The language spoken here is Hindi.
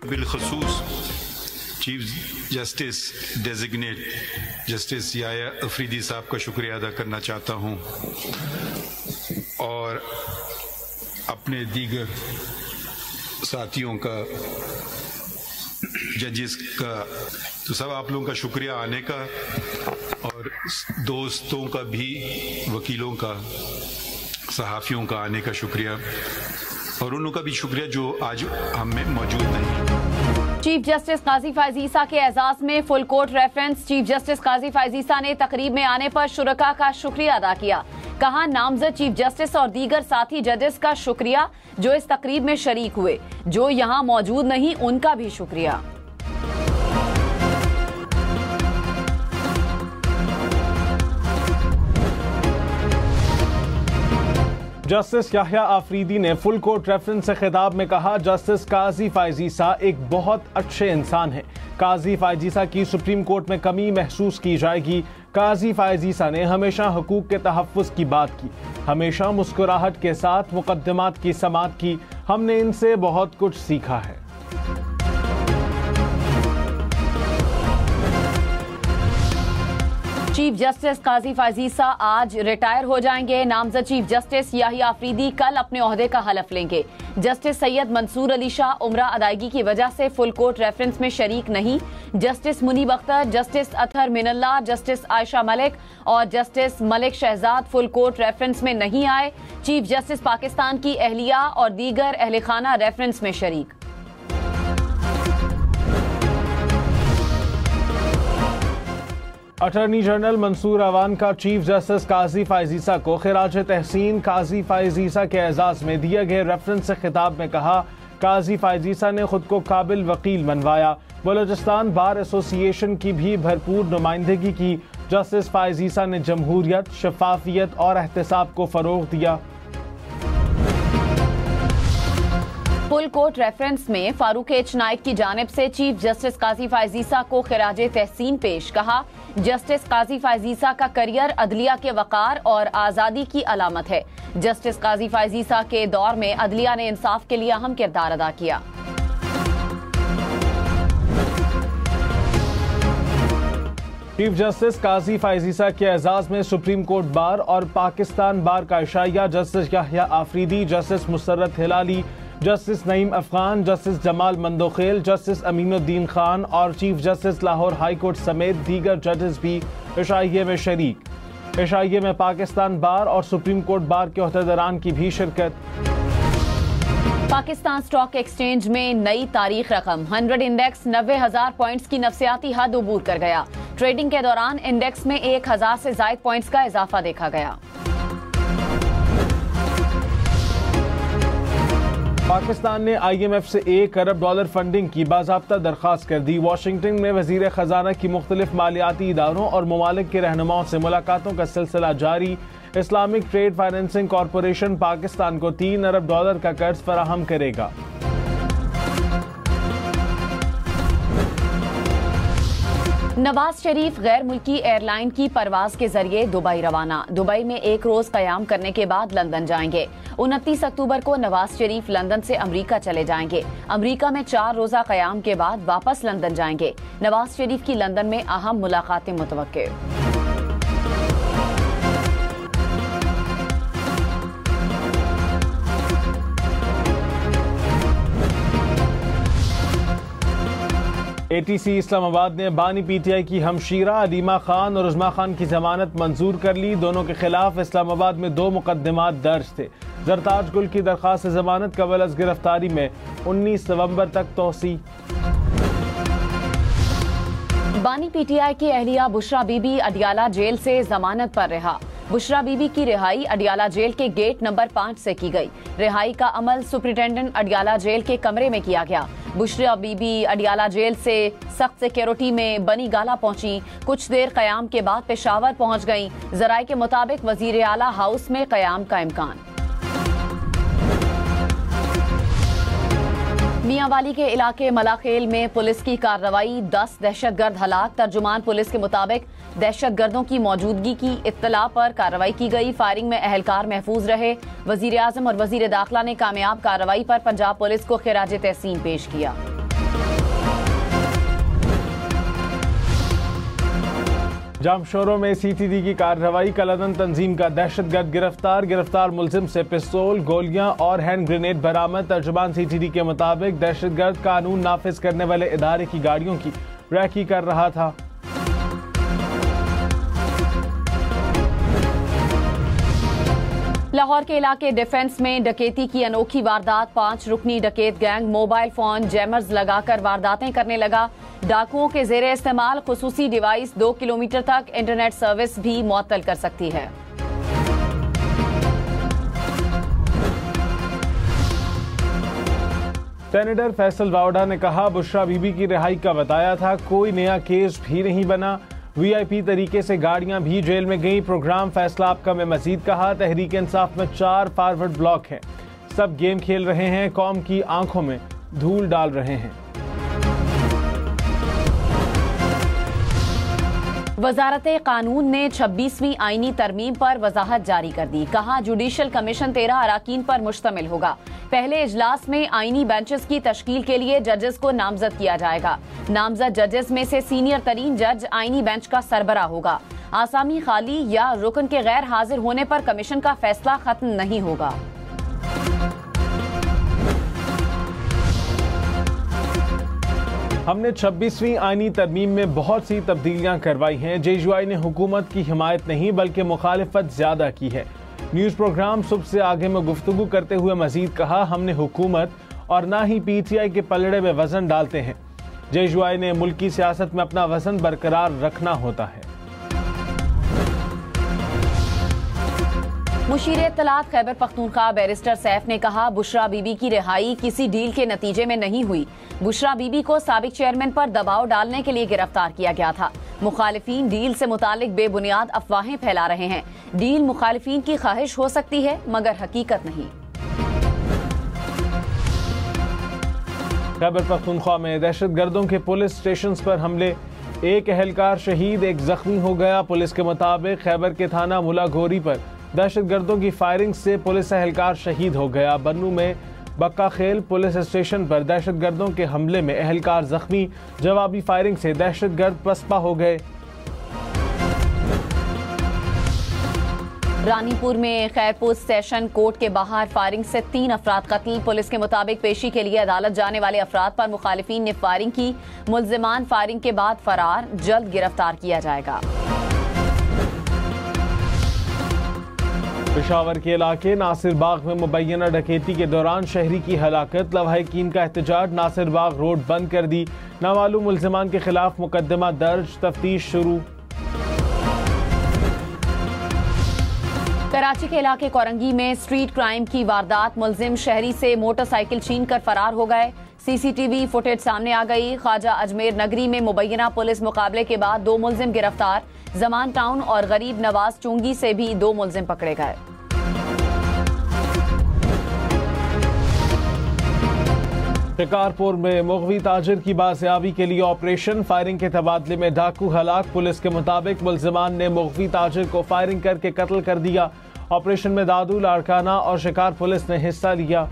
बिलखसूस chief justice designate justice Yahya Afridi साहब का शुक्रिया अदा करना चाहता हूँ और अपने दीगर साथियों का, जजेस का, तो सब आप लोगों का शुक्रिया आने का, और दोस्तों का भी, वकीलों का, सहाफ़ियों का आने का शुक्रिया, और उन लोगों का भी शुक्रिया जो आज हम में मौजूद नहीं। चीफ जस्टिस काजी फैज़ ईसा के एजाज में full court reference. Chief justice Qazi Faez Isa ने तकरीब में आने पर शुरका का शुक्रिया अदा किया। कहा, नामजद चीफ जस्टिस और दीगर साथी जजेस का शुक्रिया जो इस तकरीब में शरीक हुए, जो यहाँ मौजूद नहीं उनका भी शुक्रिया। जस्टिस याह्या आफरीदी ने फुल कोर्ट रेफरेंस से खिताब में कहा, जस्टिस काजी फैज़ ईसा एक बहुत अच्छे इंसान हैं। काजी फैज़ ईसा की सुप्रीम कोर्ट में कमी महसूस की जाएगी। काजी फैज़ ईसा ने हमेशा हुकूक के तहफ़्फ़ुज़ की बात की, हमेशा मुस्कुराहट के साथ मुकद्दमात की समाअत की। हमने इनसे बहुत कुछ सीखा है। चीफ जस्टिस काजी फैज़ ईसा आज रिटायर हो जाएंगे। नामजद चीफ जस्टिस याह्या आफरीदी कल अपने ओहदे का हलफ लेंगे। जस्टिस सैयद मंसूर अली शाह उम्रा अदायगी की वजह से फुल कोर्ट रेफरेंस में शरीक नहीं। Justice Munib Akhtar, justice Athar Minallah, justice Ayesha Malik और justice Malik Shahzad full court reference में नहीं आए। चीफ जस्टिस पाकिस्तान की अहलिया और दीगर अहले खाना रेफरेंस में शरीक। अटॉर्नी जनरल मंसूर अवान का चीफ जस्टिस काजी फैज़ ईसा को खिराज तहसीन काजी फैज़ ईसा के एजाज में दिए गए रेफरेंस से खिताब में कहा, काजी फैज़ ईसा ने खुद को काबिल वकील मनवाया। बलोचिस्तान बार एसोसिएशन की भी भरपूर नुमाइंदगी की। जस्टिस फैज़ ईसा ने जमहूरियत, शफाफियत और एहतसाब को फरोग दिया। फुल कोर्ट रेफरेंस में फारूक एच नाइक की जानिब से चीफ जस्टिस काजी फैज़ ईसा को खिराज तहसीन पेश। कहा, जस्टिस काजी फैज़ ईसा का करियर अदलिया के वकार और आज़ादी की अलामत है। जस्टिस काजी फैज़ ईसा के दौर में अदलिया ने इंसाफ के लिए अहम किरदार अदा किया। चीफ जस्टिस काजी फैज़ ईसा के एजाज में सुप्रीम कोर्ट बार और पाकिस्तान बार का इशाइया justice Yahya Afridi, justice Musarrat Hilali, justice Naeem Afghan, justice Jamal Mandokhail, justice Aminuddin Khan और chief justice Lahore high court समेत दीगर जजेस भी इशाइये में शरीक। इशाइये में पाकिस्तान बार और सुप्रीम कोर्ट बार के ओहदेदारान की भी शिरकत। पाकिस्तान स्टॉक एक्सचेंज में नई तारीख रकम। 100 इंडेक्स 90,000 पॉइंट्स की नफसियाती हद उबूर कर गया। ट्रेडिंग के दौरान इंडेक्स में 1,000 से ज्यादा पॉइंट्स का इजाफा देखा गया। पाकिस्तान ने IMF से $1 अरब फंडिंग की बाज़ाब्ता दरख्वास्त कर दी। वाशिंगटन में वज़ीर ख़जाना की मुख्तलिफ मालियाती इदारों और ममालिक के रहनुमाओं से मुलाकातों का सिलसिला जारी। Islamic trade financing corporation Pakistan को $3 अरब का कर्ज फराहम करेगा। नवाज शरीफ गैर मुल्की एयरलाइन की परवाज के जरिए दुबई रवाना। दुबई में एक रोज कयाम करने के बाद लंदन जाएंगे। 29 अक्टूबर को नवाज शरीफ लंदन से अमेरिका चले जाएंगे। अमेरिका में 4 रोजा कयाम के बाद वापस लंदन जाएंगे। नवाज शरीफ की लंदन में अहम मुलाकातें मुतवक्के। ATC इस्लामाबाद ने बानी PTI की हमशीरा अलीमा खान और उज़मा खान की जमानत मंजूर कर ली। दोनों के खिलाफ इस्लामाबाद में 2 मुकदमात दर्ज थे। जरताज गुल की दरखास्त जमानत कबल अज गिरफ्तारी में 19 नवंबर तक तोसी। बानी PTI की अहलिया बुशरा बीबी अडियाला जेल से जमानत पर रिहा। बुशरा बीबी की रिहाई अडियाला जेल के गेट नंबर 5 से की गई। रिहाई का अमल सुपरिटेंडेंट अडियाला जेल के कमरे में किया गया। बुशरा बीबी अडियाला जेल से सख्त सिक्योरिटी में बनी गाला पहुंची। कुछ देर कयाम के बाद पेशावर पहुंच गईं। जराये के मुताबिक वजीर आला हाउस में कयाम का इम्कान। मियांवाली के इलाके मलाखेल में पुलिस की कार्रवाई, 10 दहशतगर्द हलाक। तर्जुमान पुलिस के मुताबिक दहशतगर्दों की मौजूदगी की इत्तला पर कार्रवाई की गई। फायरिंग में अहलकार महफूज रहे। वजीर आजम और वजीर दाखिला ने कामयाब कार्रवाई पर पंजाब पुलिस को खिराज तहसीन पेश किया। जामशोरों में सीटीडी की कार्रवाई, कलअदन तंजीम का दहशतगर्द गिरफ्तार मुलजिम से पिस्तौल, गोलियां और हैंड ग्रेनेड बरामद। तर्जुमान सीटीडी के मुताबिक दहशतगर्द कानून नाफिज करने वाले इदारे की गाड़ियों की रैकी कर रहा था। लाहौर के इलाके डिफेंस में डकैती की अनोखी वारदात। 5 रुकनी डकैत गैंग मोबाइल फोन जैमर्स लगाकर वारदातें करने लगा। डाकुओं के जेरे इस्तेमाल खुसूसी डिवाइस 2 किलोमीटर तक इंटरनेट सर्विस भी मुअत्तल कर सकती है। सेनेटर फैसल वावडा ने कहा, बुशरा बीबी की रिहाई का बताया था, कोई नया केस भी नहीं बना। वीआईपी तरीके से गाड़ियां भी जेल में गई। प्रोग्राम फैसला आपका में मजीद कहा, तहरीक इंसाफ में 4 फॉरवर्ड ब्लॉक हैं, सब गेम खेल रहे हैं, कौम की आंखों में धूल डाल रहे हैं। वजारत कानून ने 26वीं आईनी तरमीम पर वजाहत जारी कर दी। कहा, जुडिशल कमीशन 13 अराकीन पर मुश्तमिल होगा। पहले इजलास में आईनी बेंचेस की तश्कील के लिए जजेस को नामजद किया जाएगा। नामजद जजेस में से सीनियर तरीन जज आईनी बेंच का सरबरा होगा। आसामी खाली या रुकन के गैर हाजिर होने पर कमीशन का फैसला खत्म नहीं होगा। हमने 26वीं आईनी तरमीम में बहुत सी तब्दीलियां करवाई हैं। जेयूआई ने हुकूमत की हिमायत नहीं बल्कि मुखालिफत ज्यादा की है। न्यूज प्रोग्राम सुबह से आगे में गुफ्तगू करते हुए मजीद कहा, हमने हुकूमत और ना ही पीटीआई के पलड़े में वजन डालते हैं। जेयूआई ने मुल्की सियासत में अपना वजन बरकरार रखना होता है। मुशीर इत्तलात खैबर पख्तूनख्वा बैरिस्टर सैफ ने कहा, बुशरा बीबी की रिहाई किसी डील के नतीजे में नहीं हुई। बुशरा बीबी को साबिक चेयरमैन पर दबाव डालने के लिए गिरफ्तार किया गया था। मुखालिफिन डील से मुतालिक बेबुनियाद अफवाहें फैला रहे हैं। डील मुखालिफिन की ख्वाहिश हो सकती है मगर हकीकत नहीं। खैबर पख्तूनख्वा में दहशतगर्दों के पुलिस स्टेशन पर हमले, एक अहलकार शहीद, एक जख्मी हो गया। पुलिस के मुताबिक खैबर के थाना मुलाघोरी पर दहशतगर्दों की फायरिंग से पुलिस एहलकार शहीद हो गया। बन्नू में बक्का खेल पुलिस स्टेशन पर दहशतगर्दों के हमले में एहलकार जख्मी, जवाबी फायरिंग से दहशतगर्द पसपा हो गए। रानीपुर में खैरपुर सेशन कोर्ट के बाहर फायरिंग से 3 अफराद कत्ल। पुलिस के मुताबिक पेशी के लिए अदालत जाने वाले अफराद पर मुखालिफिन ने फायरिंग की। मुल्जिमान फायरिंग के बाद फरार, जल्द गिरफ्तार किया जाएगा। पेशावर के इलाके नासिर बाग में मुबैना डकैती के दौरान शहरी की हलाकत, लवाहिकीन का एहतजाज, नासिर बाग रोड बंद कर दी। नामालूम मुल्जिमान के खिलाफ मुकदमा दर्ज, तफ्तीश शुरू। कराची के इलाके कोरंगी में स्ट्रीट क्राइम की वारदात, मुल्जिम शहरी से मोटरसाइकिल छीनकर फरार हो गए। सीसीटीवी फुटेज सामने आ गई। ख्वाजा अजमेर नगरी में मुबैना पुलिस मुकाबले के बाद 2 मुल्जिम गिरफ्तार। जमान टाउन और गरीब नवाज चुंगी से भी 2 मुल्जिम पकड़े गए। शिकारपुर में मुगवी ताजिर की बाजियाबी के लिए ऑपरेशन, फायरिंग के तबादले में डाकू हलाक। पुलिस के मुताबिक मुल्जिमान ने मुगवी ताजिर को फायरिंग करके कत्ल कर दिया। ऑपरेशन में दादू, लाड़काना और शिकार पुलिस ने हिस्सा लिया।